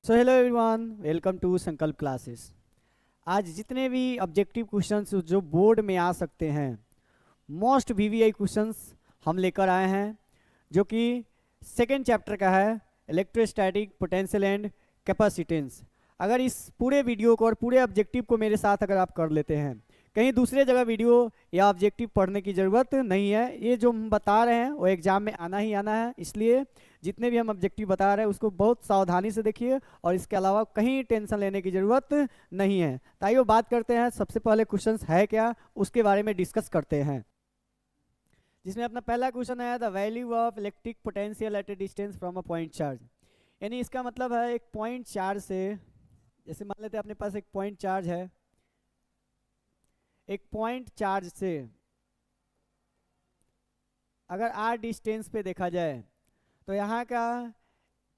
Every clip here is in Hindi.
So hello everyone, welcome to Sankalp classes. आज जितने भी ऑब्जेक्टिव क्वेश्चंस जो बोर्ड में आ सकते हैं, मोस्ट वीवीआई क्वेश्चंस हम लेकर आए हैं, जो कि सेकेंड चैप्टर का है, इलेक्ट्रोस्टैटिक पोटेंशियल एंड कैपेसिटेंस। अगर इस पूरे वीडियो को और पूरे ऑब्जेक्टिव को मेरे साथ अगर आप कर लेते हैं, कहीं दूसरे जगह वीडियो या ऑब्जेक्टिव पढ़ने की ज़रूरत नहीं है। ये जो हम बता रहे हैं वो एग्जाम में आना ही आना है, इसलिए जितने भी हम ऑब्जेक्टिव बता रहे हैं उसको बहुत सावधानी से देखिए और इसके अलावा कहीं टेंशन लेने की ज़रूरत नहीं है। तो आइए बात करते हैं, सबसे पहले क्वेश्चन है क्या उसके बारे में डिस्कस करते हैं। जिसमें अपना पहला क्वेश्चन है, the value of electric potential at A distance from a point charge. यानी इसका मतलब है एक पॉइंट चार्ज से, जैसे मान लेते हैं अपने पास एक पॉइंट चार्ज है, एक पॉइंट चार्ज से अगर आर डिस्टेंस पे देखा जाए तो यहाँ का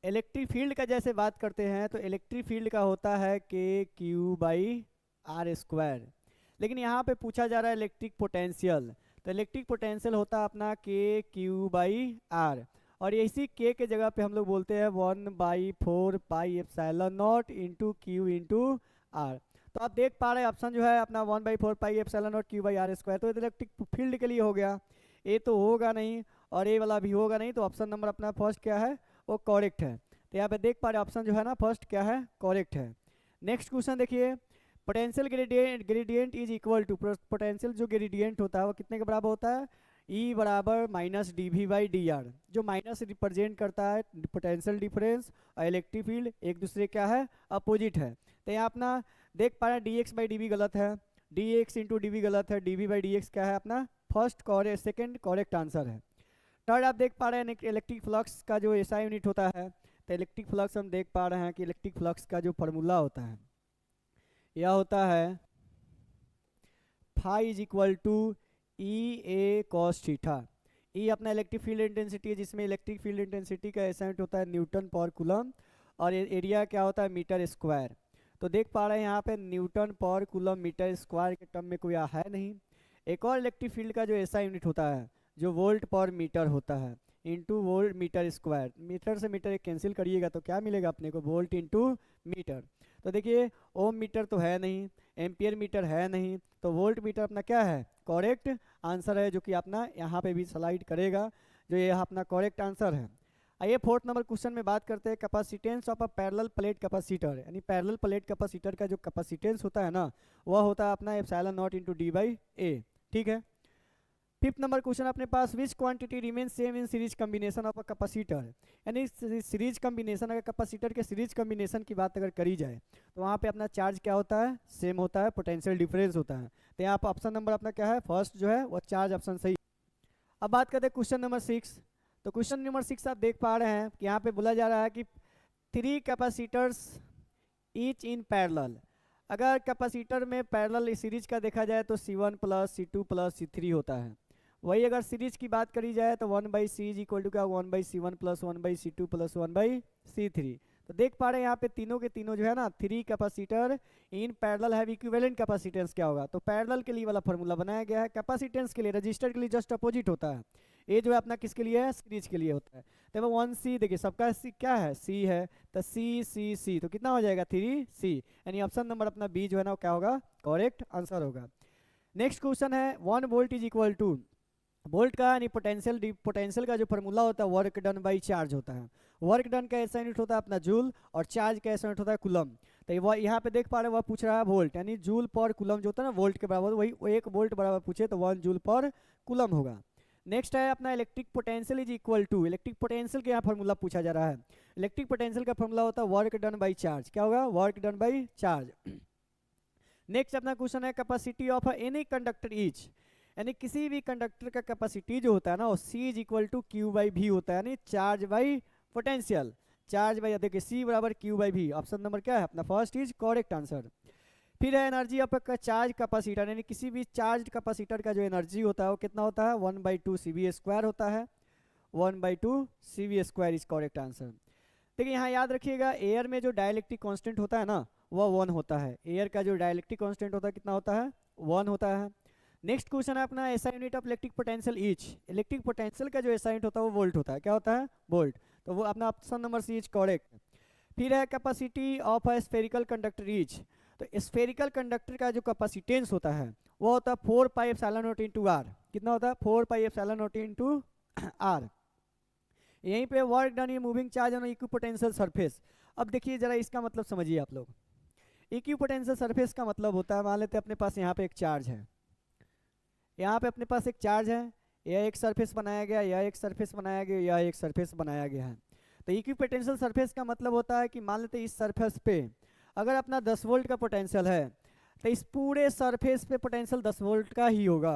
इलेक्ट्रिक फील्ड का जैसे बात करते हैं तो इलेक्ट्रिक फील्ड का होता है के क्यू बाई आर स्क्वायर। लेकिन यहाँ पे पूछा जा रहा है इलेक्ट्रिक पोटेंशियल, तो इलेक्ट्रिक पोटेंशियल होता है अपना के क्यू बाई आर, और इसी के जगह पे हम लोग बोलते हैं 1/4 pi epsilon not into Q into R. तो आप देख पा रहे हैं ऑप्शन जो है अपना 1/4 pi epsilon not Q by R square, तो इलेक्ट्रिक फील्ड के लिए हो गया। ए तो होगा नहीं और ए वाला भी होगा नहीं, तो ऑप्शन नंबर अपना फर्स्ट क्या है, वो करेक्ट है। तो यहाँ पे देख पा रहे ऑप्शन जो है ना फर्स्ट क्या है, करेक्ट है। नेक्स्ट क्वेश्चन देखिए, potential gradient is equal to, potential जो ग्रेडियंट होता है वो कितने के बराबर होता है, ई बराबर minus D V by D R. जो माइनस रिप्रेजेंट करता है पोटेंशियल डिफरेंस और इलेक्ट्रिक फील्ड एक दूसरे क्या है, अपोजिट है। तो यहाँ अपना देख पा रहे हैं D X by D V गलत है, D X into D V गलत है, D V by D X क्या है अपना फर्स्ट सेकंड करेक्ट आंसर है। थर्ड आप देख पा रहे हैं इलेक्ट्रिक फ्लक्स का जो एसआई यूनिट होता है, तो इलेक्ट्रिक फ्लक्स हम देख पा रहे हैं कि इलेक्ट्रिक फ्लक्स का जो फार्मूला होता है यह होता है phi is equal to E A cos theta. E अपना इलेक्ट्रिक फील्ड इंटेंसिटी है, जिसमें इलेक्ट्रिक फील्ड इंटेंसिटी का एसआई यूनिट होता है न्यूटन पर कूलम, और एरिया क्या होता है मीटर स्क्वायर। तो देख पा रहे हैं यहाँ पे न्यूटन पर कूलम मीटर स्क्वायर के टर्म में कोई है नहीं। एक और इलेक्ट्रिक फील्ड का जो एसआई यूनिट होता है जो वोल्ट पर मीटर होता है, into volt metre square. Metre से मीटर एक कैंसिल करिएगा तो क्या मिलेगा अपने को, वोल्ट इंटू मीटर। तो देखिए ओम मीटर तो है नहीं, एम्पियर मीटर है नहीं, तो वोल्ट मीटर अपना क्या है, करेक्ट आंसर है, जो कि अपना यहाँ पे भी स्लाइड करेगा, जो ये अपना करेक्ट आंसर है। आइए फोर्थ नंबर क्वेश्चन में बात करते हैं, capacitance of a parallel plate capacitor. यानी पैरेलल प्लेट कैपेसिटर का जो कैपेसिटेंस होता है ना, वह होता है अपना epsilon not into D by A. ठीक है। फिफ्थ नंबर क्वेश्चन अपने पास, which quantity remain same in series combination of a capacitor. यानी सीरीज कम्बिनेशन, अगर कैपेसिटर के सीरीज कम्बिनेशन की बात अगर करी जाए तो वहाँ पे अपना चार्ज क्या होता है, सेम होता है, पोटेंशियल डिफरेंस होता है। तो यहाँ पर ऑप्शन नंबर अपना क्या है, फर्स्ट जो है वो चार्ज ऑप्शन सही। अब बात करते हैं क्वेश्चन नंबर 6। तो क्वेश्चन नंबर 6 आप देख पा रहे हैं कि यहाँ पे बोला जा रहा है कि 3 कैपेसिटर्स ईच इन पैरेलल। अगर कैपेसिटर में पैरेलल सीरीज का देखा जाए तो C1 plus C2 plus C3 होता है। वही अगर सीरीज की बात करी जाए तो 1/c इज इक्वल टू क्या, 1/c1 plus 1/c2 plus 1/c3। तो देख पा रहे हैं यहाँ पे तीनों के तीनों जो है ना 3 कैपेसिटर इन पैरेलल है, इक्विवेलेंट कैपेसिटेंस क्या होगा, तो पैरेलल के लिए वाला फॉर्मूला बनाया गया है। कैपेसिटेंस के लिए, रजिस्टर के लिए जस्ट अपोजिट होता है। ये जो है अपना किसके लिए है, सीरीज के लिए होता है। तो 1c देखिए सबका सी क्या है, सी है, तो सी तो कितना हो जाएगा 3c। यानी ऑप्शन नंबर अपना बी जो है ना वो क्या होगा, करेक्ट आंसर होगा। नेक्स्ट क्वेश्चन है, 1 volt is equal to, volt का यानी पोटेंशियल का जो फार्मूला होता है वर्क डन बाई चार्ज होता है। वर्क डन का ऐसा यूनिट होता है अपना जूल, और चार्ज का ऐसा यूनिट होता है कूलम। तो वह यहाँ पे देख पा रहे हैं वह पूछ रहा है वोल्ट, यानी जूल पर कूलम जो होता है ना वोल्ट के बराबर, वही 1 वोल्ट बराबर पूछे तो 1 जूल पर कूलम होगा। नेक्स्ट है अपना electric potential is equal to, electric potential का यहाँ फार्मूला पूछा जा रहा है। इलेक्ट्रिक पोटेंशियल का फार्मूला होता है वर्क डन बाई चार्ज, क्या होगा, work done by charge. Next अपना क्वेश्चन है, capacity of any conductor is, यानी किसी भी कंडक्टर का कैपेसिटी जो होता है ना वो C is equal to Q by V होता है, यानी charge by potential. Charge by देखिए C बराबर Q by V, option number क्या है अपना फर्स्ट इज करेक्ट आंसर। फिर है एनर्जी ऑफ चार्ज कैपेसिटर, यानी किसी भी चार्ज कैपेसिटर का जो एनर्जी होता है वो कितना होता है, 1/2 CV स्क्वायर होता है, 1/2 CV square is correct answer. देखिए यहाँ याद रखिएगा एयर में जो डाइलेक्ट्रिक कांस्टेंट होता है ना वह 1 होता है। एयर का जो डाइलेक्ट्रिक कांस्टेंट होता है कितना होता है, 1 होता है। नेक्स्ट क्वेश्चन है अपना, SI unit of electric potential each. Electric potential का जो एसआई यूनिट होता है वो वोल्ट होता है, क्या होता है, वोल्ट। तो वो अपना option number C is correct. फिर है capacity of a spherical conductor is, तो स्फेरिकल कंडक्टर का जो कैपेसिटेंस होता है वो होता है 4 pi epsilon not into R. कितना होता है? 4 pi epsilon not into R. यहीं पे work done in moving charge on equipotential surface. अब देखिए जरा इसका मतलब समझिए आप लोग। इक्विपोटेंशियल सरफेस का मतलब होता है, मान लेते हैं अपने पास यहाँ पे एक चार्ज है, यहाँ पे अपने पास एक चार्ज है, यह एक सरफेस बनाया गया, यह एक सरफेस बनाया गया, यह एक सरफेस बनाया गया है। तो इक्विपोटेंशियल सरफेस का मतलब होता है कि मान लेते हैं इस सरफेस पे अगर अपना 10 वोल्ट का पोटेंशियल है तो इस पूरे सरफेस पे पोटेंशियल 10 वोल्ट का ही होगा।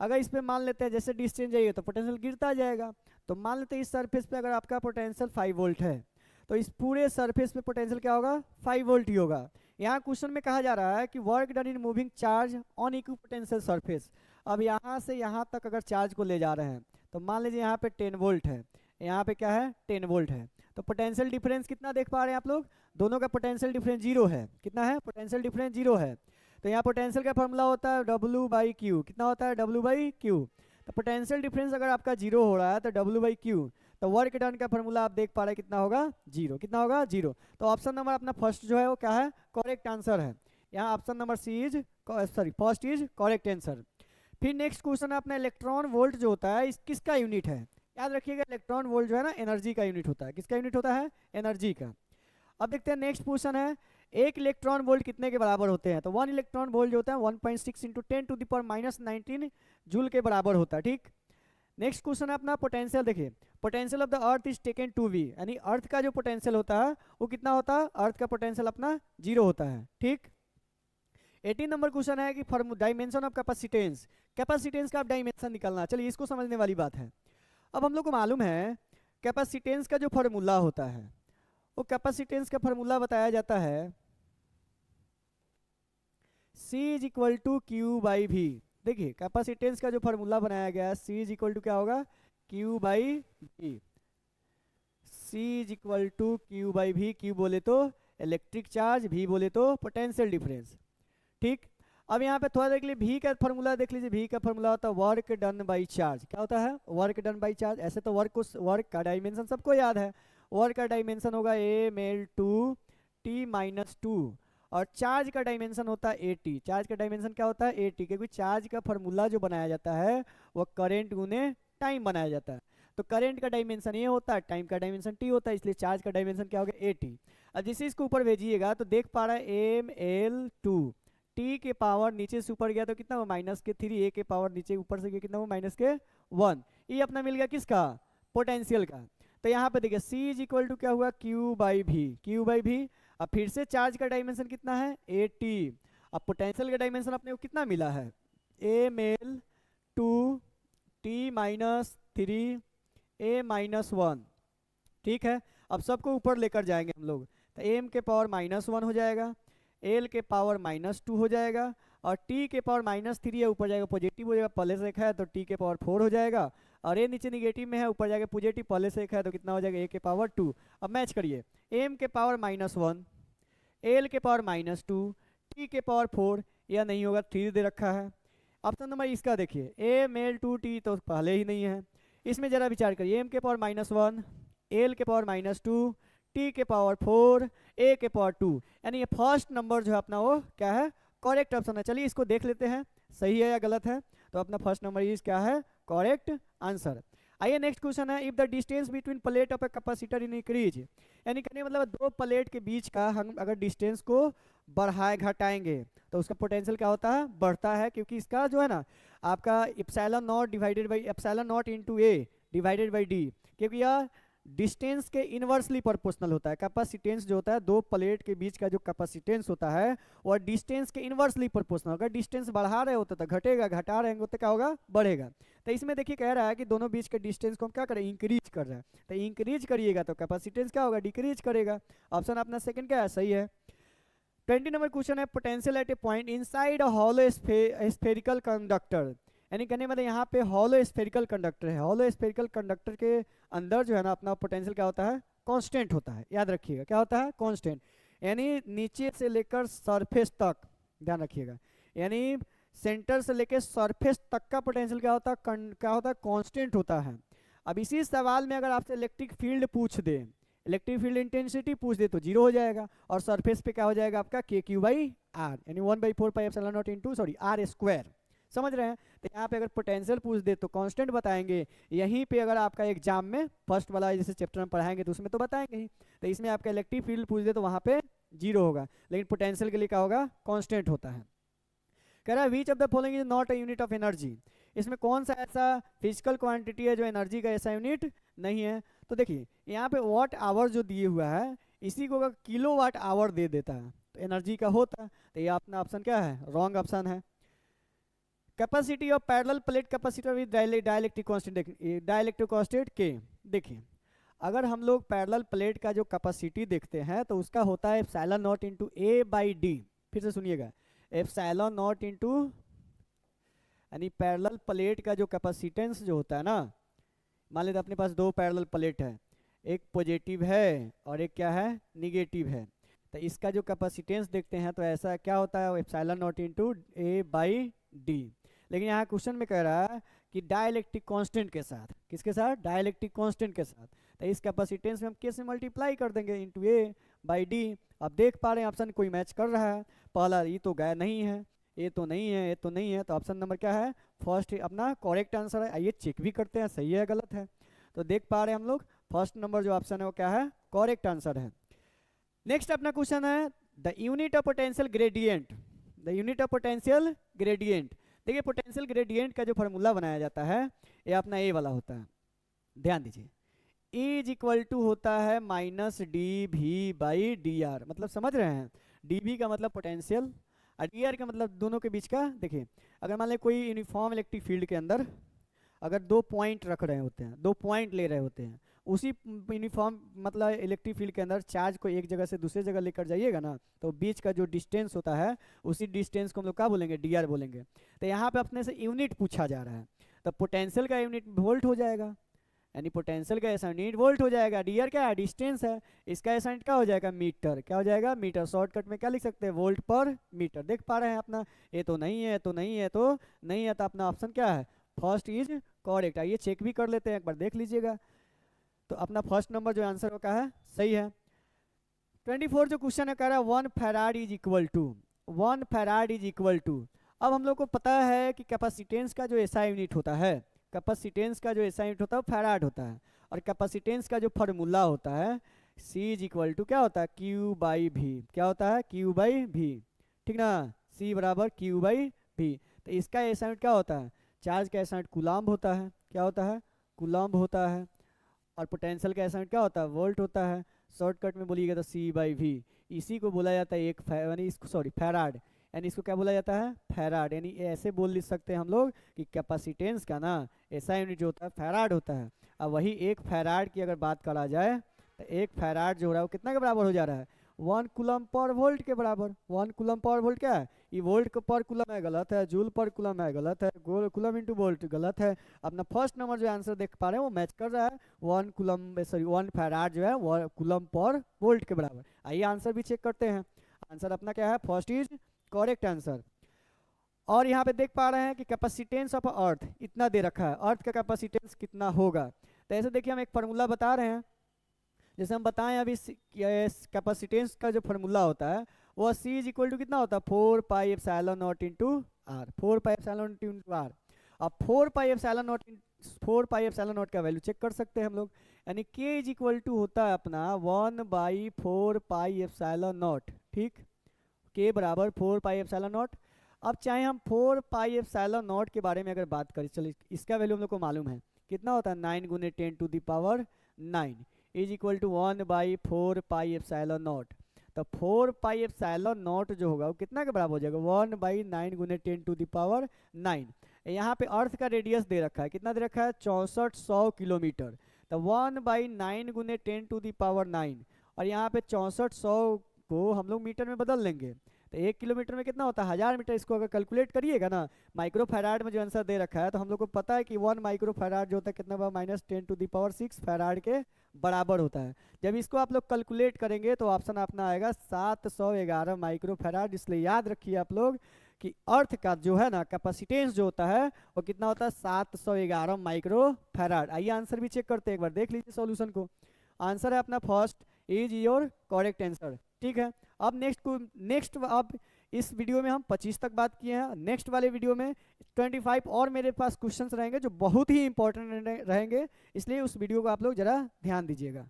अगर इस पे मान लेते हैं जैसे डिस्टेंस जाइए तो पोटेंशियल गिरता जाएगा। तो मान लेते हैं इस सरफेस पे अगर आपका पोटेंशियल 5 वोल्ट है तो इस पूरे सरफेस पे पोटेंशियल क्या होगा? 5 वोल्ट ही होगा। यहाँ क्वेश्चन में कहा जा रहा है कि work done in moving charge on equipotential surface. अब यहाँ से यहाँ तक अगर चार्ज को ले जा रहे हैं तो मान लीजिए यहाँ पे 10 वोल्ट है, यहाँ पे क्या है? 10 वोल्ट है। तो पोटेंशियल डिफरेंस कितना देख पा रहे हैं आप लोग? दोनों का पोटेंशियल डिफरेंस 0 है। कितना है? पोटेंशियल डिफरेंस 0 है। तो यहाँ पोटेंशियल का फॉर्मूला होता है W/Q। कितना होता है? W/Q। तो पोटेंशियल डिफरेंस अगर आपका 0 हो रहा है तो W/Q, तो वर्क डन का फॉर्मूला आप देख पा रहे हैं कितना होगा? 0। कितना होगा? 0। तो ऑप्शन नंबर अपना फर्स्ट जो है वो क्या है? करेक्ट आंसर है। यहाँ option number C is first is correct answer. फिर नेक्स्ट क्वेश्चन है अपना इलेक्ट्रॉन वोल्ट जो होता है इस किसका यूनिट है? याद रखिएगा इलेक्ट्रॉन वोल्ट जो है ना एनर्जी का यूनिट होता है। किसका यूनिट होता है? एनर्जी का। अब देखते हैं नेक्स्ट क्वेश्चन है, एक इलेक्ट्रॉन वोल्ट कितने के बराबर होते हैं? तो 1 इलेक्ट्रॉन वोल्ट जो होता है 1.6 इंटू 10⁻⁻19 जूल के बराबर होता है। ठीक। नेक्स्ट क्वेश्चन है अपना पोटेंशियल। देखिए potential of the earth is taken 2V, यानी अर्थ का जो पोटेंशियल होता है वो कितना होता है? अर्थ का पोटेंशियल अपना 0 होता है। ठीक। 18 नंबर क्वेश्चन है कि डायमेंशन ऑफ कैपेसिटेंस, कैपेसिटेंस का आप डायमेंशन निकालना। चलिए इसको समझने वाली बात है। अब हम लोग को मालूम है कैपेसिटेंस का जो फार्मूला होता है वो कैपेसिटेंस का फार्मूला बताया जाता है C is equal to Q/V। देखिए कैपेसिटेंस का जो फार्मूला बनाया गया है C इज इक्वल टू क्या होगा? Q/V। C is equal to Q/V। Q बोले तो इलेक्ट्रिक चार्ज, V बोले तो पोटेंशियल डिफरेंस। ठीक। अब यहाँ पे थोड़ा देख लीजिए V का फार्मूला देख लीजिए। V का फार्मूला होता है वर्क डन बाई चार्ज। क्या होता है? Work done by charge. ऐसे तो वर्क का डायमेंशन सबको याद है। वर्क का डायमेंशन होगा mL2 T-2 और चार्ज का डायमेंशन होता है AT। चार्ज का डायमेंशन क्या होता है? AT, क्योंकि चार्ज का फार्मूला जो बनाया जाता है वो करंट गुने टाइम बनाया जाता है। तो करंट का डायमेंशन ये होता है, टाइम का डायमेंशन T होता है, इसलिए चार्ज का डायमेंशन क्या होगा? AT। अब जैसे इसको ऊपर भेजिएगा तो देख पा रहा है mL2 T के पावर नीचे से ऊपर गया तो कितना हुआ? -3। A के पावर नीचे ऊपर से गया कितना हुआ? -1। ये अपना मिल गया किसका? पोटेंशियल का। तो यहाँ पे देखिए C इज इक्वल टू क्या हुआ? Q/V। Q/V। अब फिर से चार्ज का डायमेंशन कितना है? AT। अब पोटेंशियल का डायमेंशन अपने को कितना मिला है? mL2 T-3 A-1। ठीक है। अब सबको ऊपर लेकर जाएंगे हम लोग तो m के पावर -1 हो जाएगा, L के पावर -2 हो जाएगा और T के पावर -3 है, ऊपर जाएगा पॉजिटिव हो जाएगा, पहले से एक है तो T के पावर 4 हो जाएगा और ये नीचे निगेटिव में है, ऊपर जाएगा पॉजिटिव, पहले से एक है तो कितना हो जाएगा? A के पावर 2। अब मैच करिए, m के पावर -1, L के पावर -2, T के पावर 4, यह नहीं होगा, 3 दे रखा है। ऑप्शन नंबर इसका देखिए mL2T तो पहले ही नहीं है। इसमें जरा विचार करिए, m के पावर -1, L के पावर -2, T के पावर 4, A के पावर 2, यानी ये फर्स्ट नंबर जो है अपना वो क्या है? करेक्ट ऑप्शन है। चलिए इसको देख लेते हैं सही है या गलत है। तो अपना फर्स्ट नंबर इज क्या है? Correct answer. आइए नेक्स्ट क्वेश्चन है, if the distance between plate of a capacitor in increase, यानी कहने मतलब दो प्लेट के बीच का हम अगर डिस्टेंस को बढ़ाए घटाएंगे तो उसका पोटेंशियल क्या होता है? बढ़ता है, क्योंकि इसका जो है ना आपका epsilon not divided by epsilon not into A divided by D, क्योंकि यह डिस्टेंस के इनवर्सली प्रोपोर्शनल होता है। कैपेसिटेंस जो होता है दो प्लेट के बीच का जो कैपेसिटेंस होता है और डिस्टेंस के इनवर्सली प्रोपोर्शनल। अगर डिस्टेंस बढ़ा रहे होते तो घटेगा, घटा रहे होते क्या होगा? बढ़ेगा। तो इसमें देखिए कह रहा है कि दोनों बीच के डिस्टेंस को हम क्या करें? इंक्रीज कर रहे हैं। तो इंक्रीज करिएगा तो कैपेसिटेंस क्या होगा? डिक्रीज करेगा। ऑप्शन अपना सेकंड क्या है? सही है। 20 नंबर क्वेश्चन है, potential at A point inside a hollow spherical conductor, यानी कहने मतलब यहाँ पे हॉलो स्फेरिकल कंडक्टर है। हॉलो स्फेरिकल कंडक्टर के अंदर जो है ना अपना पोटेंशियल क्या होता है? कांस्टेंट होता है। याद रखिएगा क्या होता है? कांस्टेंट, यानी नीचे से लेकर सरफेस तक, ध्यान रखिएगा, यानी सेंटर से लेकर सरफेस तक का पोटेंशियल क्या होता है? क्या होता है? कांस्टेंट होता है। अब इसी सवाल में अगर आपसे इलेक्ट्रिक फील्ड पूछ दे, इलेक्ट्रिक फील्ड इंटेंसिटी पूछ दे तो 0 हो जाएगा, और सरफेस पे क्या हो जाएगा आपका KQ/R, यानी 1/4πε0 इंटू सॉरी R²। समझ रहे हैं? तो यहाँ पे अगर पोटेंशियल पूछ दे तो कांस्टेंट बताएंगे, यहीं पे अगर आपका एग्जाम में फर्स्ट वाला जैसे चैप्टर में पढ़ाएंगे तो उसमें तो बताएंगे ही, तो इसमें आपका इलेक्ट्रिक फील्ड पूछ दे तो वहाँ पे 0 होगा, लेकिन पोटेंशियल के लिए क्या होगा, कांस्टेंट होता है। कह रहा है which of the following is not a unit of energy, इसमें कौन सा ऐसा फिजिकल क्वांटिटी है जो एनर्जी का ऐसा यूनिट नहीं है। तो देखिए यहाँ पे वाट आवर जो दिए हुआ है, इसी को अगर किलो वाट आवर दे देता है तो एनर्जी का होता, तो ये अपना ऑप्शन क्या है, रॉन्ग ऑप्शन है। Capacity of parallel plate capacitor with dielectric constant, dielectric constant के, देखिए अगर हम लोग पैरेलल प्लेट का जो कैपेसिटी देखते हैं तो उसका होता है एप्सिलॉन नॉट इंटू A/D। फिर से सुनिएगा, एप्सिलॉन नॉट इंटू, यानी पैरेलल प्लेट का जो कैपेसिटेंस जो होता है ना, मान लेते अपने पास दो पैरेलल प्लेट है, एक पॉजिटिव है और एक क्या है, निगेटिव है, तो इसका जो कैपेसिटेंस देखते हैं तो ऐसा क्या होता है, एप्सिलॉन नॉट इंटू A/D। लेकिन यहाँ क्वेश्चन में कह रहा है कि डाइलेक्ट्रिक कांस्टेंट के साथ, किसके साथ, डाइलेक्ट्रिक कांस्टेंट के साथ, तो इस कैपेसिटेंस में हम कैसे मल्टीप्लाई कर देंगे, इंटू A/D। अब देख पा रहे हैं ऑप्शन कोई मैच कर रहा है, पहला ये तो गया नहीं है, ये तो नहीं है, ये तो नहीं है, तो ऑप्शन नंबर क्या है, फर्स्ट अपना करेक्ट आंसर है। आइए चेक भी करते हैं सही है गलत है। तो देख पा रहे हैं हम लोग फर्स्ट नंबर जो ऑप्शन है वो क्या है, करेक्ट आंसर है। नेक्स्ट अपना क्वेश्चन है the unit of potential gradient, the unit of potential gradient. देखिए पोटेंशियल ग्रेडियंट का जो फार्मूला बनाया जाता है ये अपना ए वाला होता है, ध्यान दीजिए, E इज इक्वल टू होता है -dV/dr, मतलब समझ रहे हैं, dV का मतलब पोटेंशियल और dr का मतलब दोनों के बीच का। देखिए अगर मान लें कोई यूनिफॉर्म इलेक्ट्रिक फील्ड के अंदर अगर दो पॉइंट रख रहे होते हैं, दो पॉइंट ले रहे होते हैं, उसी यूनिफॉर्म मतलब इलेक्ट्रिक फील्ड के अंदर चार्ज को एक जगह से दूसरे जगह लेकर जाइएगा ना, तो बीच का जो डिस्टेंस होता है उसी डिस्टेंस को हम लोग क्या बोलेंगे, dr बोलेंगे। तो यहाँ पे अपने से यूनिट पूछा जा रहा है, तो पोटेंशियल का यूनिट वोल्ट हो जाएगा, यानी पोटेंशियल का ऐसा यूनिट वोल्ट हो जाएगा, dr क्या है, डिस्टेंस है, इसका ऐसा यूनिट क्या हो जाएगा, मीटर, क्या हो जाएगा, मीटर। शॉर्टकट में क्या लिख सकते हैं, वोल्ट पर मीटर। देख पा रहे हैं अपना, ये तो नहीं है, तो नहीं है, तो नहीं है, तो अपना ऑप्शन क्या है, फर्स्ट इज करेक्ट। आइए चेक भी कर लेते हैं, एक बार देख लीजिएगा। तो अपना फर्स्ट नंबर जो आंसर वो क्या है, सही है। 24 जो क्वेश्चन है कह रहा है 1 farad is equal to, 1 farad is equal to. अब हम लोग को पता है कि कैपेसिटेंस का जो ऐसा यूनिट होता है, कैपेसिटेंस का जो ऐसा यूनिट होता है वो फैराड होता है, और कैपेसिटेंस का जो फार्मूला होता है C इज इक्वल टू क्या होता है, Q/V, क्या होता है, Q/V, ठीक ना, C बराबर Q/V। तो इसका ऐसा यूनिट क्या होता है, चार्ज का ऐसा यूनिट कूलम्ब होता है, क्या होता है, कूलम्ब होता है, और पोटेंशियल का ऐसा यूनिट क्या होता है, वोल्ट होता है। शॉर्टकट में बोलिएगा तो C/V, इसी को बोला जाता है एक यानी इसको सॉरी फैराड, यानी इसको क्या बोला जाता है, फैराड। यानी ऐसे बोल लिख सकते हैं हम लोग कि कैपेसिटेंस का ना ऐसा यूनिट जो होता है फैराड होता है। अब वही एक फैराड की अगर बात करा जाए तो एक फैराड जो हो रहा है वो कितना के बराबर हो जा रहा है, 1 कूलम पर वोल्ट के बराबर। 1 कूलम पर वोल्ट क्या है, ये वोल्ट पर कूलम है, गलत है, जूल पर कूलम है, गलत है, कूलम इंटू वोल्ट गलत है। अपना फर्स्ट नंबर जो आंसर देख पा रहे हैं वो मैच कर रहा है, 1 कूलम सॉरी 1 फैराड जो है वो कूलम पर वोल्ट के बराबर। आइए आंसर भी चेक करते हैं, आंसर अपना क्या है, फर्स्ट इज करेक्ट आंसर। और यहाँ पे देख पा रहे हैं कि कैपेसिटेंस ऑफ अर्थ इतना दे रखा है, अर्थ का कैपेसिटेंस कितना होगा। तो ऐसे देखिए हम एक फार्मूला बता रहे हैं, जैसे हम बताएं अभी कैपेसिटेंस का जो फार्मूला होता है वो C इज इक्वल टू कितना होता है, 4πε0 इंटू R, 4πε0 इंटू R। अब 4πε0 का वैल्यू चेक कर सकते हैं हम लोग, यानी K इज इक्वल टू होता है अपना 1/4πε0, ठीक, K बराबर 4πε0। अब चाहे हम 4πε0 के बारे में अगर बात करें, चलिए इसका वैल्यू हम लोग को मालूम है कितना होता है, 9 × 10⁹ इज इक्वल टू 1/4πε0। तो 4πε0 जो होगा वो कितना के बराबर हो जाएगा, 1/9 × 10⁹। यहाँ पे अर्थ का रेडियस दे रखा है, कितना दे रखा है, 6400 किलोमीटर। तो 1/9 × 10⁹, और यहाँ पे 6400 को हम लोग मीटर में बदल लेंगे तो 1 किलोमीटर में कितना होता है, 1000 मीटर। इसको अगर कैलकुलेट करिएगा ना, माइक्रो फैराड में जो आंसर दे रखा है तो हम लोग को पता है कि 1 माइक्रो फैराड जो होता है कितना -10⁶ फैराड के बराबर होता है। जब इसको आप लोग कैलकुलेट करेंगे तो ऑप्शन अपना आएगा 711 माइक्रो फैराड। इसलिए याद रखिए आप लोग कि अर्थ का जो है ना कैपेसिटेंस जो होता है वो कितना होता है, 711 माइक्रो फैराड। आइए आंसर भी चेक करते हैं, एक बार देख लीजिए सॉल्यूशन को। आंसर है अपना first is your correct answer. ठीक है, अब नेक्स्ट अब इस वीडियो में हम 25 तक बात किए हैं। नेक्स्ट वाले वीडियो में 25 और मेरे पास क्वेश्चंस रहेंगे जो बहुत ही इंपॉर्टेंट रहेंगे, इसलिए उस वीडियो को आप लोग जरा ध्यान दीजिएगा।